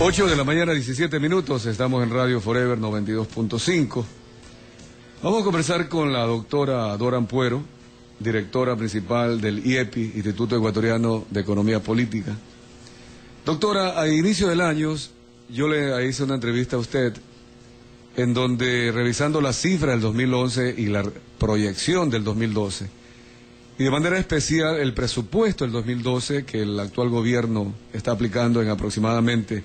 8 de la mañana, 17 minutos, estamos en Radio Forever 92.5. Vamos a conversar con la doctora Dora Ampuero, directora principal del IEPI, Instituto Ecuatoriano de Economía Política. Doctora, a inicio del año yo le hice una entrevista a usted en donde, revisando las cifras del 2011 y la proyección del 2012, y de manera especial el presupuesto del 2012 que el actual gobierno está aplicando en aproximadamente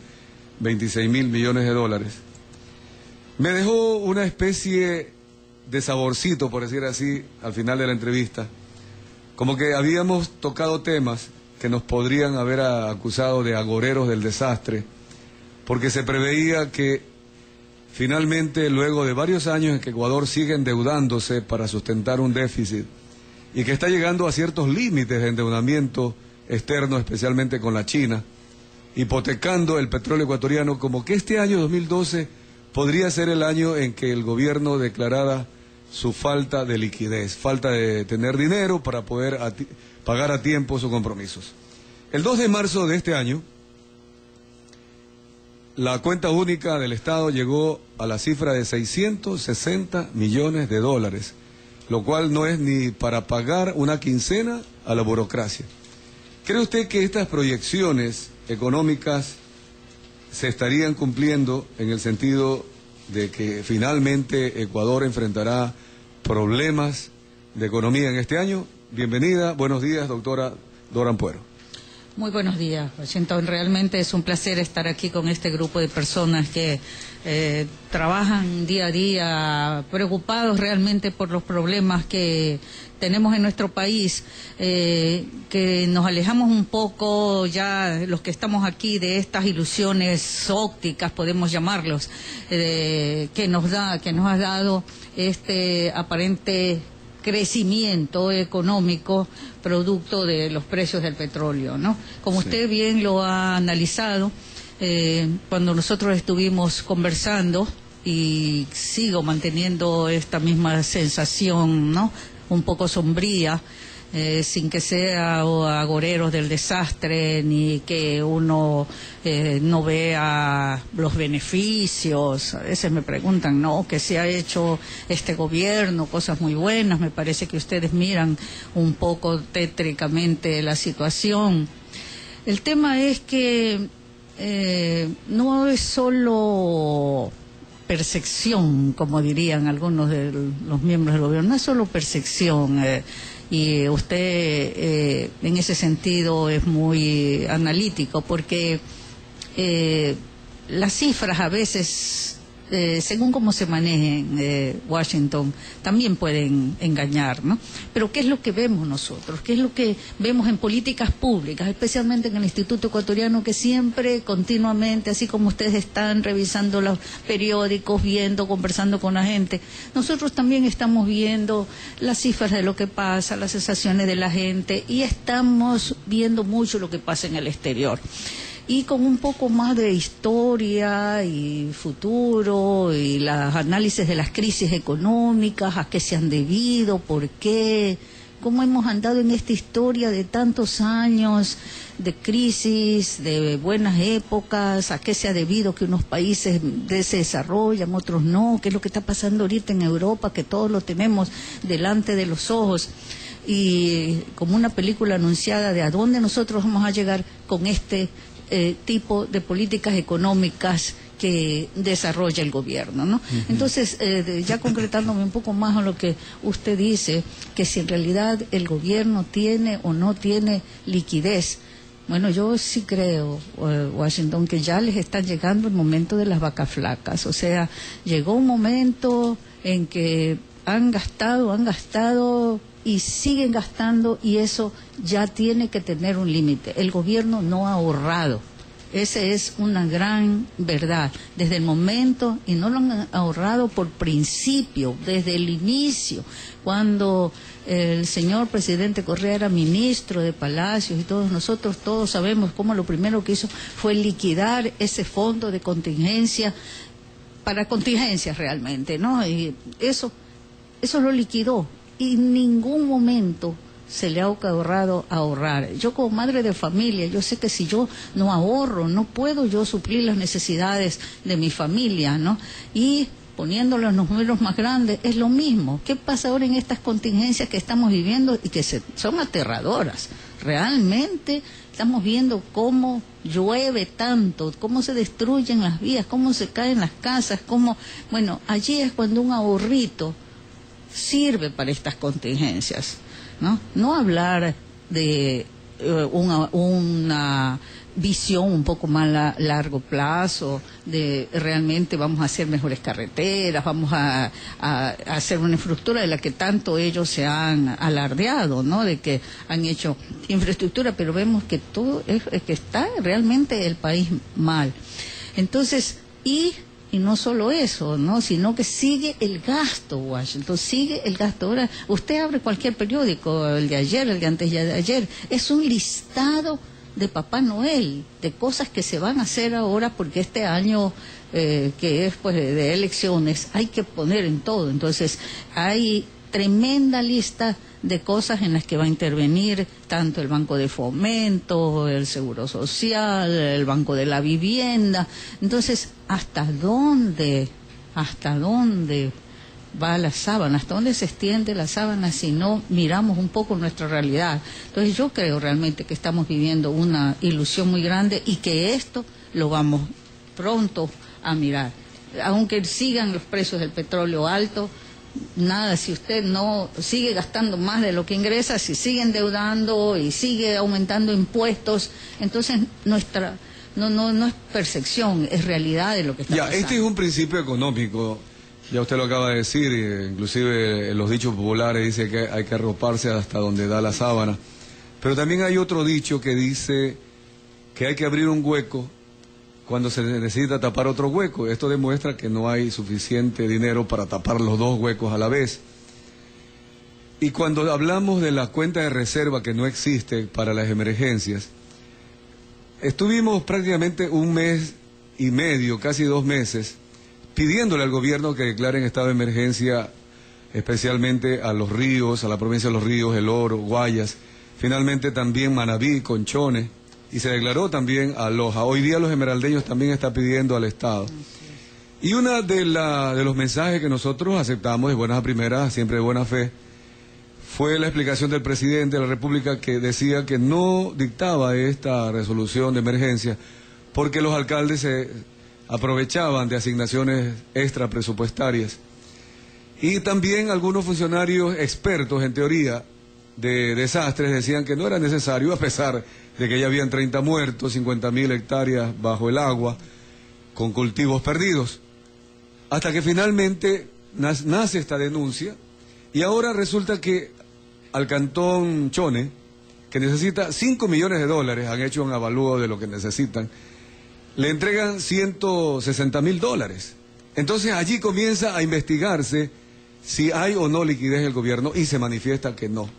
26.000 millones de dólares, me dejó una especie de saborcito, por decir así, al final de la entrevista, como que habíamos tocado temas que nos podrían haber acusado de agoreros del desastre, porque se preveía que finalmente, luego de varios años en que Ecuador sigue endeudándose para sustentar un déficit y que está llegando a ciertos límites de endeudamiento externo, especialmente con la China, hipotecando el petróleo ecuatoriano, como que este año 2012 podría ser el año en que el gobierno declarara su falta de liquidez, falta de tener dinero para poder pagar a tiempo sus compromisos. El 2 de marzo de este año, la cuenta única del Estado llegó a la cifra de 660 millones de dólares, lo cual no es ni para pagar una quincena a la burocracia. ¿Cree usted que estas proyecciones económicas se estarían cumpliendo en el sentido de que finalmente Ecuador enfrentará problemas de economía en este año? Bienvenida, buenos días, doctora Dora Ampuero. Muy buenos días, Washington. Realmente es un placer estar aquí con este grupo de personas que trabajan día a día preocupados realmente por los problemas que tenemos en nuestro país, que nos alejamos un poco ya los que estamos aquí de estas ilusiones ópticas, podemos llamarlos, que nos ha dado este aparente crecimiento económico producto de los precios del petróleo, ¿no? Como usted bien lo ha analizado, cuando nosotros estuvimos conversando, y sigo manteniendo esta misma sensación, ¿no?, un poco sombría, sin que sea agoreros del desastre, ni que uno no vea los beneficios. A veces me preguntan, ¿no?, que se ha hecho este gobierno, cosas muy buenas. Me parece que ustedes miran un poco tétricamente la situación. El tema es que no es solo percepción, como dirían algunos de los miembros del gobierno, no es solo percepción, y usted en ese sentido es muy analítico, porque las cifras a veces, según cómo se manejen, Washington, también pueden engañar, ¿no? Pero ¿qué es lo que vemos nosotros? ¿Qué es lo que vemos en políticas públicas, especialmente en el Instituto Ecuatoriano, que siempre, continuamente, así como ustedes están revisando los periódicos, viendo, conversando con la gente, nosotros también estamos viendo las cifras de lo que pasa, las sensaciones de la gente, y estamos viendo mucho lo que pasa en el exterior? Y con un poco más de historia y futuro y los análisis de las crisis económicas, a qué se han debido, por qué, cómo hemos andado en esta historia de tantos años de crisis, de buenas épocas, a qué se ha debido que unos países se desarrollan, otros no, qué es lo que está pasando ahorita en Europa, que todos lo tenemos delante de los ojos. Y como una película anunciada de a dónde nosotros vamos a llegar con este tipo de políticas económicas que desarrolla el gobierno, ¿no? Entonces, ya concretándome un poco más a lo que usted dice, que si en realidad el gobierno tiene o no tiene liquidez, bueno, yo sí creo, Washington, que ya les está llegando el momento de las vacas flacas. O sea, llegó un momento en que han gastado y siguen gastando, y eso ya tiene que tener un límite. El gobierno no ha ahorrado. Esa es una gran verdad. Desde el momento, y no lo han ahorrado por principio, desde el inicio, cuando el señor presidente Correa era ministro de Palacios, y todos sabemos cómo lo primero que hizo fue liquidar ese fondo de contingencia, para contingencias realmente, ¿no? Y eso lo liquidó. Y en ningún momento se le ha ahorrado ahorrar. Yo como madre de familia, yo sé que si yo no ahorro, no puedo yo suplir las necesidades de mi familia, ¿no? Y poniéndolo en los números más grandes, es lo mismo. ¿Qué pasa ahora en estas contingencias que estamos viviendo y que son aterradoras? Realmente estamos viendo cómo llueve tanto, cómo se destruyen las vías, cómo se caen las casas, cómo... Bueno, allí es cuando un ahorrito sirve para estas contingencias, ¿no? No hablar de una visión un poco más a largo plazo, de realmente vamos a hacer mejores carreteras, vamos a hacer una infraestructura de la que tanto ellos se han alardeado, ¿no? De que han hecho infraestructura, pero vemos que todo que está realmente el país mal. Entonces, y no solo eso, ¿no? Sino que sigue el gasto, Washington, sigue el gasto. Ahora, usted abre cualquier periódico, el de ayer, el de antes de ayer, es un listado de Papá Noel, de cosas que se van a hacer ahora porque este año que es pues de elecciones hay que poner en todo. Entonces hay tremenda lista de cosas en las que va a intervenir tanto el Banco de Fomento, el Seguro Social, el Banco de la Vivienda. Entonces, ¿hasta dónde va la sábana? ¿Hasta dónde se extiende la sábana si no miramos un poco nuestra realidad? Entonces yo creo realmente que estamos viviendo una ilusión muy grande y que esto lo vamos pronto a mirar. Aunque sigan los precios del petróleo altos, nada, si usted no sigue gastando más de lo que ingresa, si sigue endeudando y sigue aumentando impuestos, entonces nuestra no es percepción, es realidad de lo que está pasando. Este es un principio económico. Ya usted lo acaba de decir, inclusive los dichos populares dice que hay que arroparse hasta donde da la sábana. Pero también hay otro dicho que dice que hay que abrir un hueco cuando se necesita tapar otro hueco. Esto demuestra que no hay suficiente dinero para tapar los dos huecos a la vez. Y cuando hablamos de la cuenta de reserva que no existe para las emergencias, estuvimos prácticamente un mes y medio, casi 2 meses, pidiéndole al gobierno que declare en estado de emergencia especialmente a los ríos, a la provincia de Los Ríos, El Oro, Guayas, finalmente también Manabí, Conchones, y se declaró también a Loja. Hoy día los esmeraldeños también está pidiendo al Estado. Y una de los mensajes que nosotros aceptamos de buenas a primeras, siempre de buena fe, fue la explicación del presidente de la República que decía que no dictaba esta resolución de emergencia porque los alcaldes se aprovechaban de asignaciones extra presupuestarias. Y también algunos funcionarios expertos en teoría de desastres decían que no era necesario, a pesar de que ya habían 30 muertos, 50.000 hectáreas bajo el agua, con cultivos perdidos. Hasta que finalmente nace esta denuncia, y ahora resulta que al cantón Chone, que necesita $5 millones, han hecho un avalúo de lo que necesitan, le entregan $160.000. Entonces allí comienza a investigarse si hay o no liquidez del gobierno y se manifiesta que no.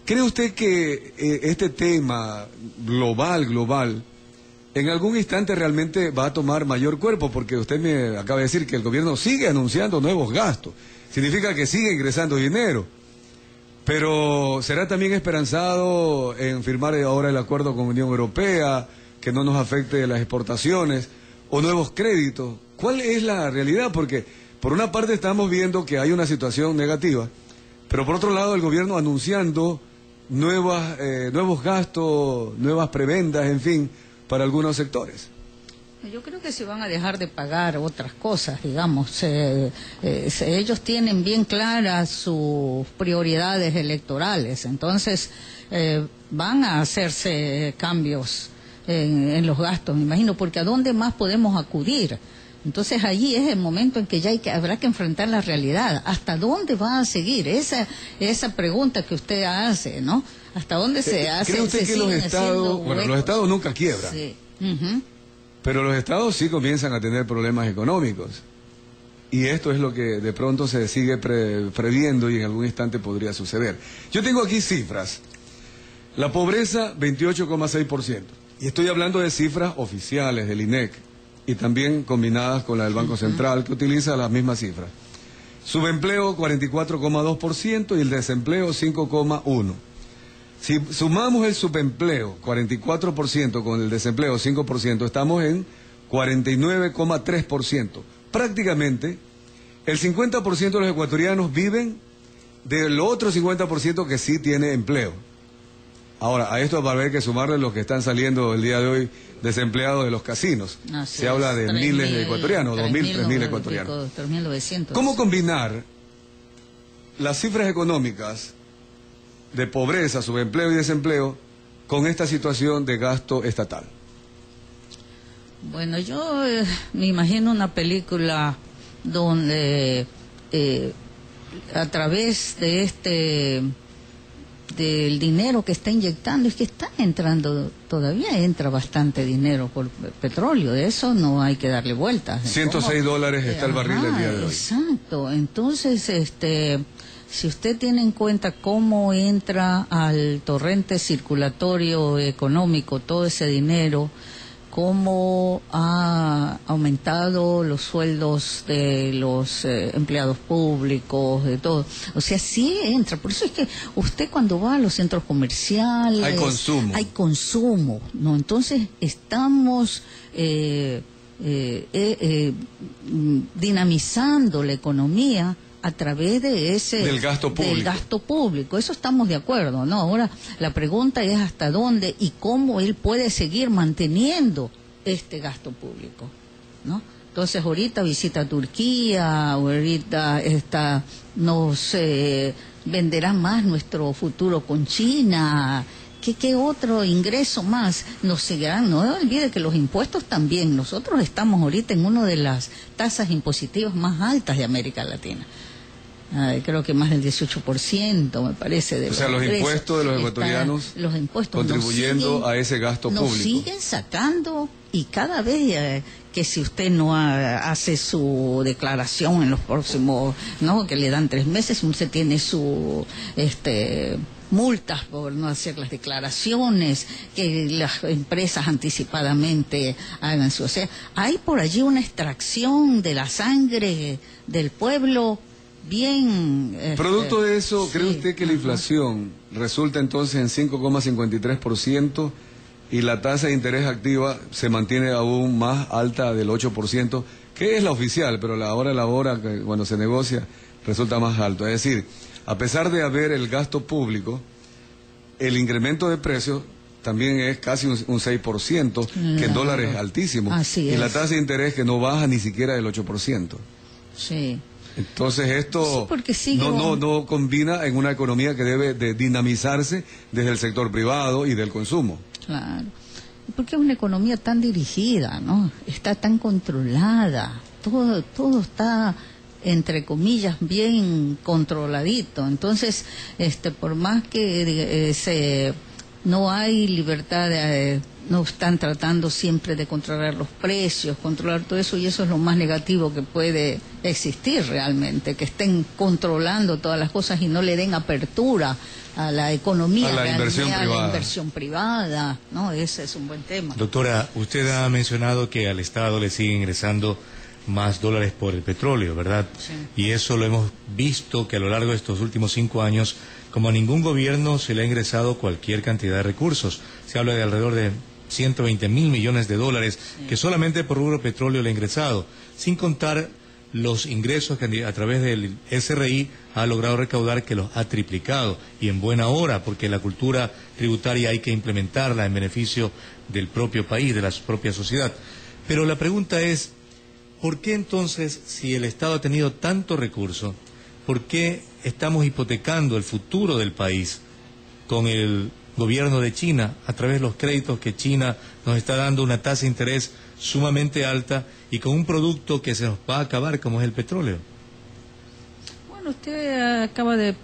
¿Cree usted que este tema global, en algún instante realmente va a tomar mayor cuerpo? Porque usted me acaba de decir que el gobierno sigue anunciando nuevos gastos. Significa que sigue ingresando dinero. Pero ¿será también esperanzado en firmar ahora el acuerdo con la Unión Europea, que no nos afecte las exportaciones, o nuevos créditos? ¿Cuál es la realidad? Porque por una parte estamos viendo que hay una situación negativa, pero por otro lado el gobierno anunciando nuevos gastos, nuevas prebendas, en fin, para algunos sectores. Yo creo que se van a dejar de pagar otras cosas, digamos. Ellos tienen bien claras sus prioridades electorales, entonces van a hacerse cambios en los gastos, me imagino, porque ¿a dónde más podemos acudir? Entonces allí es el momento en que ya habrá que enfrentar la realidad. ¿Hasta dónde va a seguir? Esa pregunta que usted hace, ¿no? ¿Hasta dónde se hace? ¿Cree usted que los estados, los estados nunca quiebran? Sí. Pero los estados sí comienzan a tener problemas económicos. Y esto es lo que de pronto se sigue previendo y en algún instante podría suceder. Yo tengo aquí cifras. La pobreza, 28,6%. Y estoy hablando de cifras oficiales del INEC y también combinadas con la del Banco Central, que utiliza las mismas cifras. Subempleo, 44,2% y el desempleo, 5,1%. Si sumamos el subempleo, 44%, con el desempleo, 5%, estamos en 49,3%. Prácticamente, el 50% de los ecuatorianos viven del otro 50% que sí tiene empleo. Ahora, a esto va a haber que sumarle los que están saliendo el día de hoy desempleados de los casinos. Se habla de miles de ecuatorianos, 2.000, 3.000 ecuatorianos. 3.900. ¿Cómo combinar las cifras económicas de pobreza, subempleo y desempleo con esta situación de gasto estatal? Bueno, yo me imagino una película donde a través de del dinero que está inyectando, es que está entrando, todavía entra bastante dinero por petróleo, de eso no hay que darle vueltas. $106 está el barril del día de hoy. Exacto, entonces si usted tiene en cuenta cómo entra al torrente circulatorio económico todo ese dinero, cómo ha aumentado los sueldos de los empleados públicos, de todo. O sea, sí entra. Por eso es que usted cuando va a los centros comerciales... Hay consumo, ¿no? Entonces estamos dinamizando la economía a través de del gasto público. Eso estamos de acuerdo, ¿no? Ahora la pregunta es hasta dónde y cómo él puede seguir manteniendo este gasto público, ¿no? Entonces ahorita visita Turquía, ahorita nos venderá más nuestro futuro con China. ¿Qué otro ingreso más nos seguirán? No olvide que los impuestos también. Nosotros estamos ahorita en una de las tasas impositivas más altas de América Latina. Creo que más del 18%, me parece. O sea, los impuestos de los ecuatorianos los impuestos contribuyendo a ese gasto público. Nos siguen sacando, y cada vez que si usted no hace su declaración en los próximos, ¿no? Que le dan 3 meses, usted tiene su multas por no hacer las declaraciones, que las empresas anticipadamente hagan su... O sea, hay por allí una extracción de la sangre del pueblo bien... Producto de eso, ¿cree usted que la inflación resulta entonces en 5,53% y la tasa de interés activa se mantiene aún más alta del 8%, que es la oficial, pero la hora cuando se negocia resulta más alto? Es decir, a pesar de haber el gasto público, el incremento de precios también es casi un 6%, que en dólares es altísimo. Así y es. la tasa de interés que no baja ni siquiera del 8%. Sí. Entonces esto sí, no combina en una economía que debe de dinamizarse desde el sector privado y del consumo. Claro. Porque es una economía tan dirigida, ¿no? Está tan controlada. Todo está, entre comillas, bien controladito. Entonces, por más que no hay libertad no están tratando siempre de controlar los precios, controlar todo eso, y eso es lo más negativo que puede existir realmente, que estén controlando todas las cosas y no le den apertura a la economía, a la inversión privada, ¿no? Ese es un buen tema. Doctora, usted ha mencionado que al Estado le siguen ingresando más dólares por el petróleo, ¿verdad? Sí. Y eso lo hemos visto que a lo largo de estos últimos 5 años, como a ningún gobierno se le ha ingresado cualquier cantidad de recursos. Se habla de alrededor de 120.000 millones de dólares que solamente por rubro petróleo le ha ingresado, sin contar los ingresos que a través del SRI ha logrado recaudar, que los ha triplicado, y en buena hora, porque la cultura tributaria hay que implementarla en beneficio del propio país, de la propia sociedad. Pero la pregunta es, ¿por qué entonces, si el Estado ha tenido tanto recurso, por qué estamos hipotecando el futuro del país con el gobierno de China a través de los créditos que China nos está dando, una tasa de interés sumamente alta y con un producto que se nos va a acabar como es el petróleo? Bueno, usted acaba de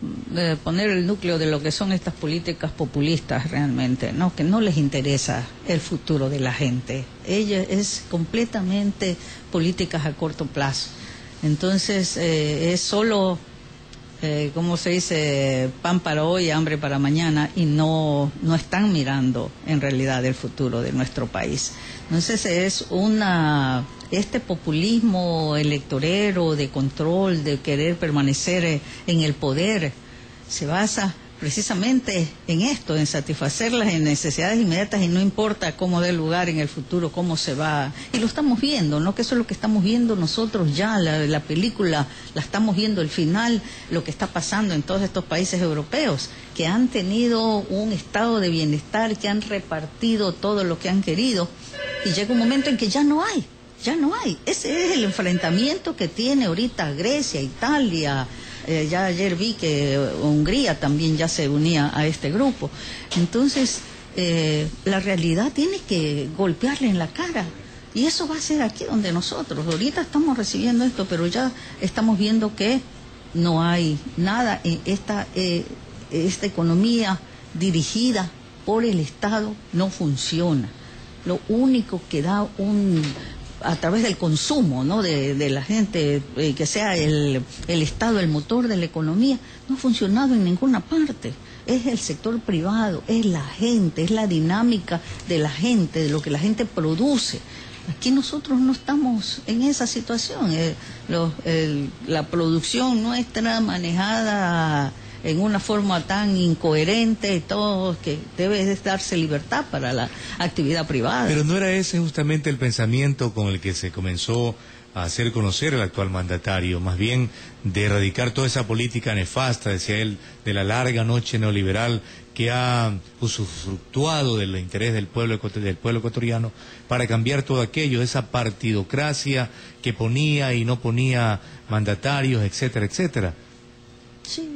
poner el núcleo de lo que son estas políticas populistas realmente, ¿no? Que no les interesa el futuro de la gente. Ella es completamente políticas a corto plazo. Entonces es solo... ¿cómo se dice? Pan para hoy, hambre para mañana, y no están mirando en realidad el futuro de nuestro país. Entonces es este populismo electorero de control, de querer permanecer en el poder, se basa precisamente en esto, en satisfacer las necesidades inmediatas y no importa cómo dé lugar en el futuro, cómo se va. Y lo estamos viendo, ¿no? Que eso es lo que estamos viendo nosotros ya, la película la estamos viendo, el final, lo que está pasando en todos estos países europeos, que han tenido un estado de bienestar, que han repartido todo lo que han querido, y llega un momento en que ya no hay. Ese es el enfrentamiento que tiene ahorita Grecia, Italia. Ya ayer vi que Hungría también ya se unía a este grupo. Entonces, la realidad tiene que golpearle en la cara. Y eso va a ser aquí donde nosotros. Ahorita estamos recibiendo esto, pero ya estamos viendo que no hay nada en esta economía dirigida por el Estado no funciona. Lo único que da a través del consumo, ¿no?, de la gente, que sea el Estado el motor de la economía, no ha funcionado en ninguna parte. Es el sector privado, es la gente, es la dinámica de la gente, de lo que la gente produce. Aquí nosotros no estamos en esa situación. La producción nuestra manejada en una forma tan incoherente, todo, que debe darse libertad para la actividad privada. Pero no era ese justamente el pensamiento con el que se comenzó a hacer conocer el actual mandatario, más bien de erradicar toda esa política nefasta, decía él, de la larga noche neoliberal que ha usufructuado del interés del pueblo ecuatoriano para cambiar todo aquello, esa partidocracia que ponía y no ponía mandatarios, etcétera, etcétera. Sí,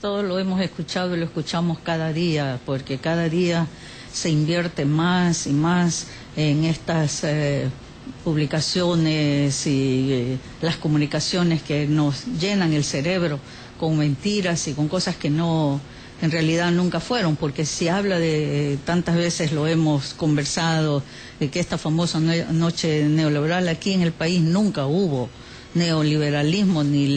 todo lo hemos escuchado y lo escuchamos cada día, porque cada día se invierte más y más en estas publicaciones y las comunicaciones que nos llenan el cerebro con mentiras y con cosas que no, en realidad nunca fueron, porque si habla de, tantas veces lo hemos conversado, de que esta famosa noche neoliberal, aquí en el país nunca hubo neoliberalismo, ni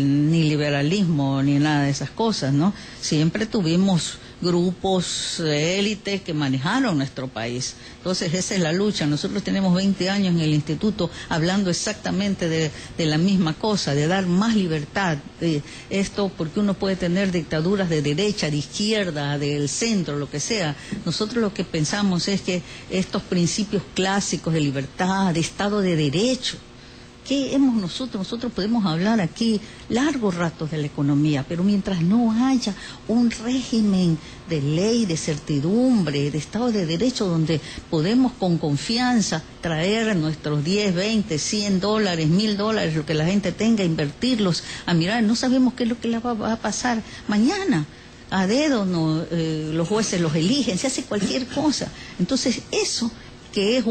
liberalismo, ni nada de esas cosas, ¿no? Siempre tuvimos grupos de élite que manejaron nuestro país. Entonces esa es la lucha. Nosotros tenemos 20 años en el instituto hablando exactamente de la misma cosa, de dar más libertad. Esto porque uno puede tener dictaduras de derecha, de izquierda, del centro, lo que sea. Nosotros lo que pensamos es que estos principios clásicos de libertad, de Estado de Derecho, ¿qué hemos nosotros? Nosotros podemos hablar aquí largos ratos de la economía, pero mientras no haya un régimen de ley, de certidumbre, de Estado de Derecho, donde podemos con confianza traer nuestros 10, 20, 100 dólares, 1000 dólares, lo que la gente tenga, invertirlos, a mirar, no sabemos qué es lo que le va a pasar mañana. A dedo los jueces los eligen, se hace cualquier cosa. Entonces eso, que es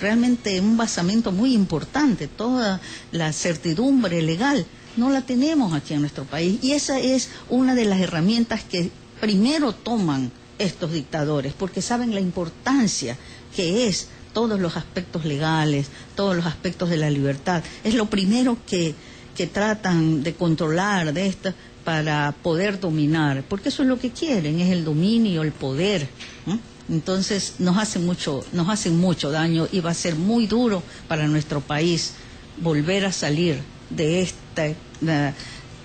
realmente un basamento muy importante, toda la certidumbre legal, no la tenemos aquí en nuestro país. Y esa es una de las herramientas que primero toman estos dictadores, porque saben la importancia que es todos los aspectos legales, todos los aspectos de la libertad. Es lo primero que tratan de controlar de esta para poder dominar, porque eso es lo que quieren, es el dominio, el poder, ¿no? Entonces nos hacen mucho daño y va a ser muy duro para nuestro país volver a salir de esta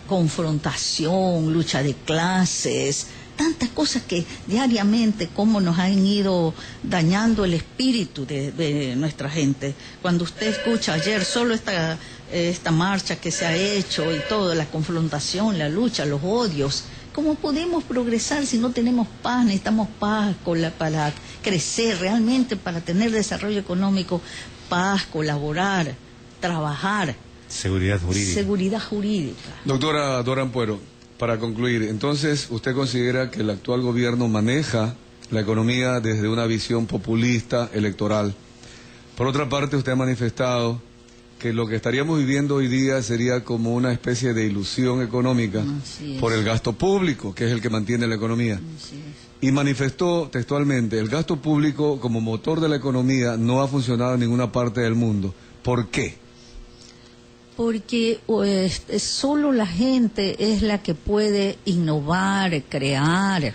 confrontación, lucha de clases, tantas cosas que diariamente cómo nos han ido dañando el espíritu de nuestra gente. Cuando usted escucha ayer solo esta marcha que se ha hecho y todo, la confrontación, la lucha, los odios, ¿cómo podemos progresar si no tenemos paz? Necesitamos paz para crecer realmente, para tener desarrollo económico, paz, colaborar, trabajar. Seguridad jurídica. Seguridad jurídica. Doctora Dora Ampuero, para concluir, entonces, ¿usted considera que el actual gobierno maneja la economía desde una visión populista electoral? Por otra parte, usted ha manifestado que lo que estaríamos viviendo hoy día sería como una especie de ilusión económica por el gasto público, que es el que mantiene la economía. Y manifestó textualmente, el gasto público como motor de la economía no ha funcionado en ninguna parte del mundo. ¿Por qué? Porque solo la gente es la que puede innovar, crear,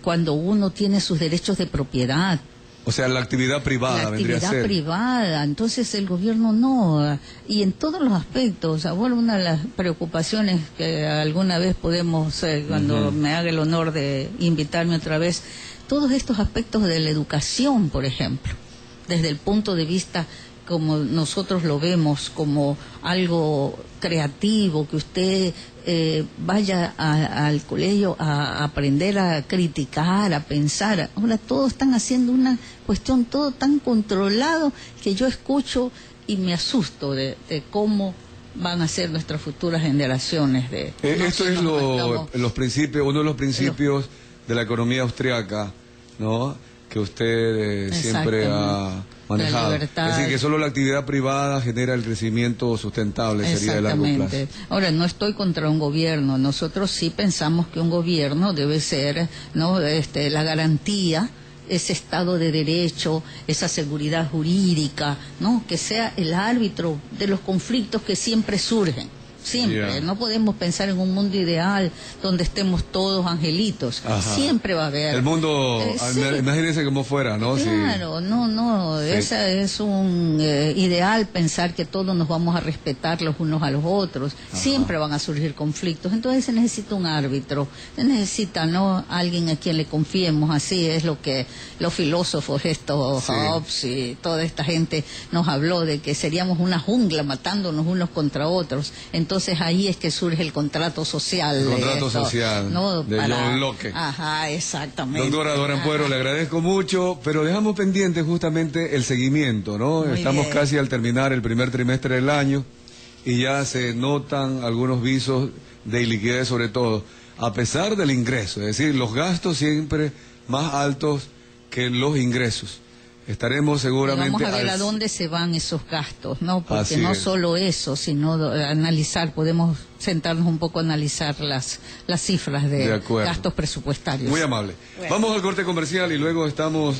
cuando uno tiene sus derechos de propiedad. O sea, la actividad privada vendría a ser. La actividad privada, entonces el gobierno no, y en todos los aspectos. Bueno, una de las preocupaciones que alguna vez podemos, cuando me haga el honor de invitarme otra vez, todos estos aspectos de la educación, por ejemplo, desde el punto de vista como nosotros lo vemos, como algo creativo, que usted vaya al colegio a aprender a criticar, a pensar. Ahora todos están haciendo una cuestión, todo tan controlado, que yo escucho y me asusto de cómo van a ser nuestras futuras generaciones. Esto es los principios, uno de los principios de la economía austriaca, ¿no?, que usted siempre ha manejado. Es decir, que solo la actividad privada genera el crecimiento sustentable, sería de largo plazo. Ahora, no estoy contra un gobierno. Nosotros sí pensamos que un gobierno debe ser, ¿no?, la garantía, ese Estado de Derecho, esa seguridad jurídica, ¿no?, que sea el árbitro de los conflictos que siempre surgen. Siempre, no podemos pensar en un mundo ideal donde estemos todos angelitos. Siempre va a haber. El mundo, imagínense cómo fuera, ¿no? Claro, esa es un ideal, pensar que todos nos vamos a respetar los unos a los otros. Siempre van a surgir conflictos, entonces se necesita un árbitro, se necesita, ¿no?, alguien a quien le confiemos. Así es lo que los filósofos Hobbes y toda esta gente nos habló, de que seríamos una jungla matándonos unos contra otros. Entonces ahí es que surge el contrato social. El contrato social, ¿no?, de John Locke. Exactamente. Doctora Dora Ampuero, le agradezco mucho, pero dejamos pendiente justamente el seguimiento, ¿no? Estamos casi al terminar el primer trimestre del año y ya se notan algunos visos de iliquidez, sobre todo, a pesar del ingreso, es decir, los gastos siempre más altos que los ingresos. Estaremos seguramente... Vamos a ver a dónde se van esos gastos, ¿no? Porque no solo eso, sino analizar, podemos sentarnos un poco a analizar las cifras de gastos presupuestarios. Muy amable. Bueno. Vamos al corte comercial y luego estamos...